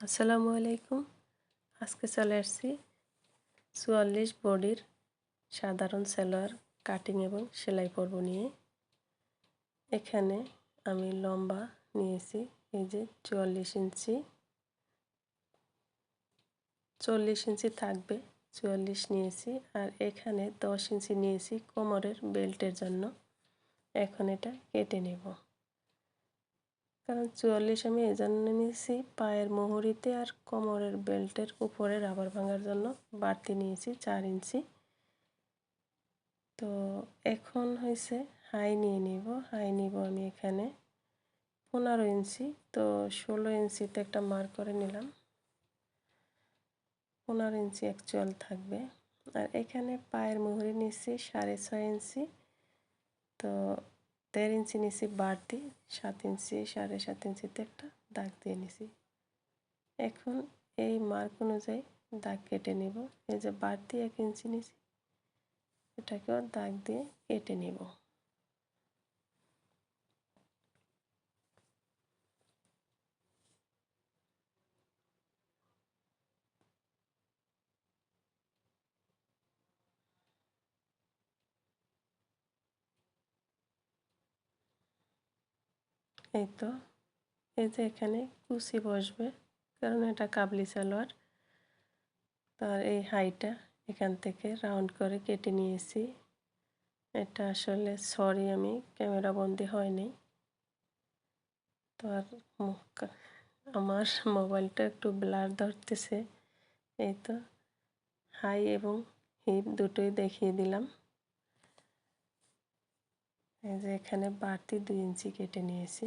আসসালামু আলাইকুম। আজকে চলে আসছি ৪৪ বডির সাধারণ সালোয়ার কাটিং এবং সেলাই পর্ব নিয়ে। এখানে আমি লম্বা নিয়েছি এই যে ৪৪ ইঞ্চি, ৪০ ইঞ্চি থাকবে, ৪৪ নিয়েছি। আর এখানে ১০ ইঞ্চি নিয়েছি কোমরের বেল্টের জন্য। এখন এটা কেটে নেব, কারণ ৪৪ আমি এজন্য নিয়েছি পায়ের মুহুরিতে আর কোমরের বেল্টের উপরে রাবার ভাঙার জন্য বাড়তি নিয়েছি ৪ ইঞ্চি। তো এখন হয়েছে হাই নিয়ে নিব। হাই নিব আমি এখানে ১৫ ইঞ্চি। তো ১৬ ইঞ্চিতে একটা মার্ক করে নিলাম, ১৫ ইঞ্চি অ্যাকচুয়াল থাকবে। আর এখানে পায়ের মুহুরি নিচ্ছি ৬.৫ ইঞ্চি। তো ১.৫ ইঞ্চি নিচ্ছি বাড়তি, ৭ ইঞ্চি ৭.৫ ইঞ্চিতে একটা দাগ দিয়ে নিছি। এখন এই মার্ক অনুযায়ী দাগ কেটে নেব। এই যে বাড়তি ১ ইঞ্চি নিছি, এটাকেও দাগ দিয়ে কেটে নেব। এই তো, এই যে এখানে কুচি বসবে, কারণ এটা কাবলি সালোয়ার। তার এই হাইটা এখান থেকে রাউন্ড করে কেটে নিয়েছি। এটা আসলে সরি, আমি ক্যামেরা বন্দি হয়নি। তো আর আমার মোবাইলটা একটু ব্লার ধরতেছে। এই তো হাই এবং হিপ দুটোই দেখিয়ে দিলাম। এই যে এখানে বাড়তি ২ ইঞ্চি কেটে নিয়েছি।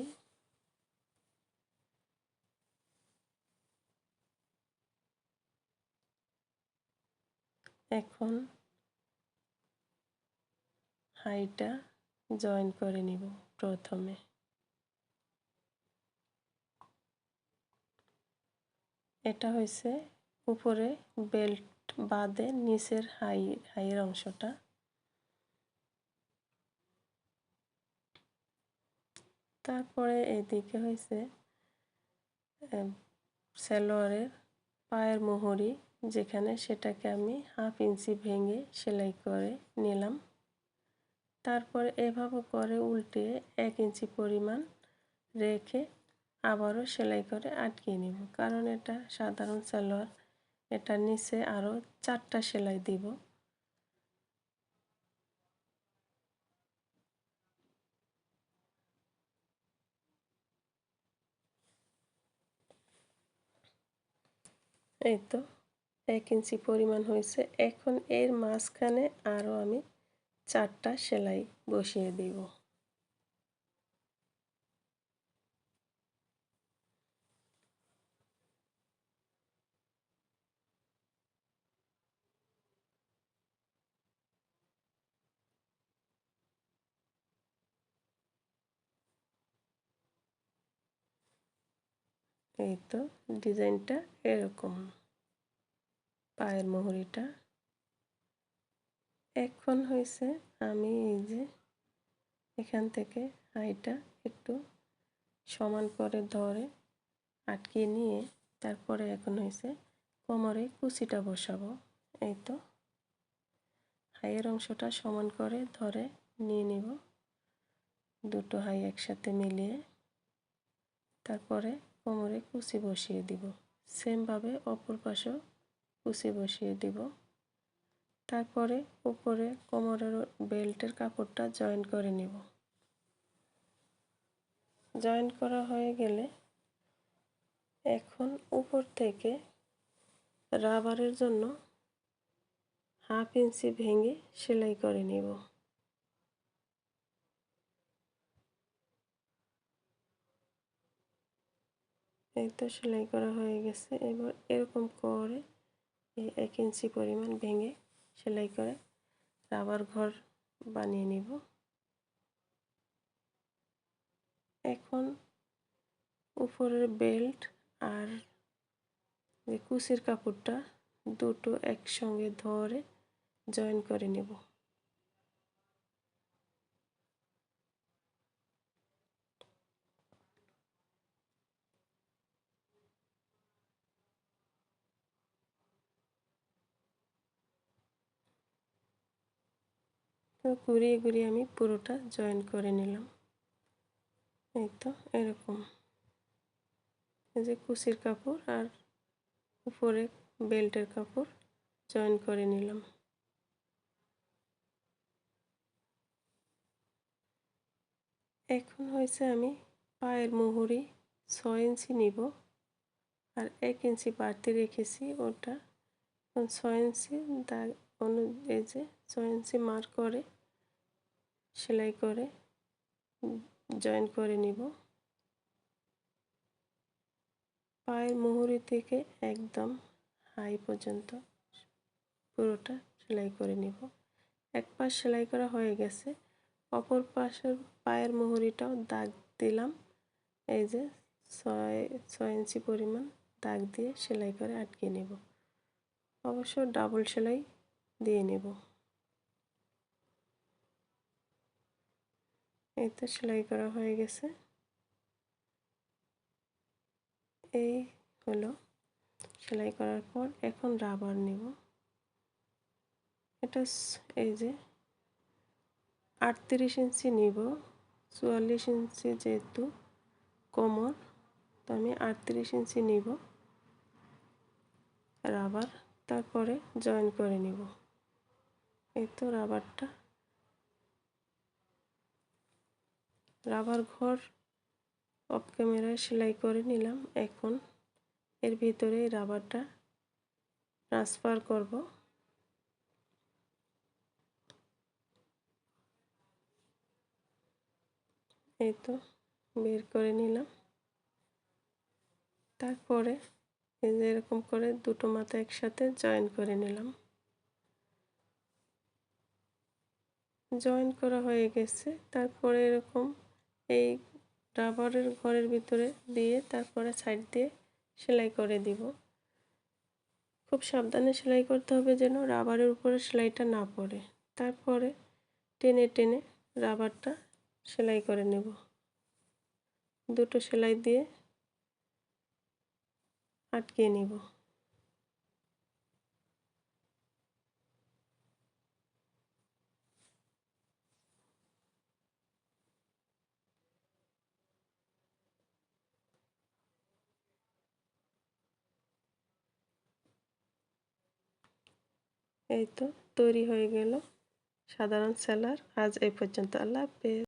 এখন হাইটা জয়েন করে নিব প্রথমে। এটা হয়েছে উপরে বেল্ট বাদে নিচের হাইয়ের অংশটা। তারপরে এদিকে হয়েছে সালোয়ারের পায়ের মুহুরি যেখানে, সেটাকে আমি 1/2 ইঞ্চি ভেঙে সেলাই করে নিলাম। তারপরে এভাবে করে উল্টে 1 ইঞ্চি পরিমাণ রেখে আবারও সেলাই করে আটকিয়ে নিব, কারণ এটা সাধারণ সালোয়ার। এটার নিচে আরও 4টা সেলাই দিব। এই তো 1 ইঞ্চি পরিমাণ হয়েছে। এখন এর মাঝখানে আরও আমি 4টা সেলাই বসিয়ে দিব। এই তো ডিজাইনটা এরকম পায়ের মুহুরিটা। এখন হয়েছে আমি এই যে এখান থেকে হাইটা একটু সমান করে ধরে আটকিয়ে নিয়ে তারপরে এখন হয়েছে কোমরে কুচিটা বসাবো। এই তো হাইয়ের অংশটা সমান করে ধরে নিয়ে নিব, দুটো হাই একসাথে মিলিয়ে। তারপরে কোমরে কুচি বসিয়ে দিব, সেমভাবে অপর পাশেও কুচি বসিয়ে দিব। তারপরে উপরে কোমরের বেল্টের কাপড়টা জয়েন করে নিব। জয়েন করা হয়ে গেলে এখন উপর থেকে রাবারের জন্য 1/2 ইঞ্চি ভেঙে সেলাই করে নিব। এই তো সেলাই করা হয়ে গেছে। এবার এরকম করে এই 1 ইঞ্চি পরিমাণ ভেঙে সেলাই করে রাবার ঘর বানিয়ে নিব। এখন উপরের বেল্ট আর যে কুচির কাপড়টা দুটো একসঙ্গে ধরে জয়েন করে নেব। তো ঘুরিয়ে ঘুরিয়ে আমি পুরোটা জয়েন করে নিলাম। এই তো এরকম, এই যে কুচির কাপড় আর উপরে বেল্টের কাপড় জয়েন করে নিলাম। এখন হয়েছে আমি পায়ের মুহুরি 6 ইঞ্চি নিব, আর 1 ইঞ্চি বাড়তি রেখেছি ওটা 6 ইঞ্চি দাগ এই যে 6 ইঞ্চি মার্ক করে সেলাই করে জয়েন করে নিব। পায়ের মুহুরি থেকে একদম হাই পর্যন্ত পুরোটা সেলাই করে নিব। এক পাশ সেলাই করা হয়ে গেছে, অপর পাশের পায়ের মুহুরিটাও দাগ দিলাম। এই যে 6 ইঞ্চি পরিমাণ দাগ দিয়ে সেলাই করে আটকে নেব। অবশ্য ডাবল সেলাই দিয়ে নেব। এই তো সেলাই করা হয়ে গেছে। এই হলো সেলাই করার পর এখন রাবার নেব। এটা এই যে 38 ইঞ্চি নিব, 44 ইঞ্চি যেহেতু কোমর, তো আমি 38 ইঞ্চি নিব রাবার, তারপরে জয়েন করে নিব। এই তো রাবার ঘর অফ ক্যামেরায় সেলাই করে নিলাম। এখন এর ভিতরে রাবারটা ট্রান্সফার করব। এই তো বের করে নিলাম। তারপরে এই যে এরকম করে দুটো মাথা একসাথে জয়েন করে নিলাম। জয়েন করা হয়ে গেছে। তারপরে এরকম এই রাবারের ঘরের ভিতরে দিয়ে তারপরে সাইড দিয়ে সেলাই করে দিব। খুব সাবধানে সেলাই করতে হবে যেন রাবারের উপরে সেলাইটা না পড়ে। তারপরে টেনে টেনে রাবারটা সেলাই করে নেব। দুটো সেলাই দিয়ে আটকে নিব। এই তো তৈরি হয়ে গেল সাধারণ সেলার। আজ এই পর্যন্ত। আল্লাহ হাফেজ।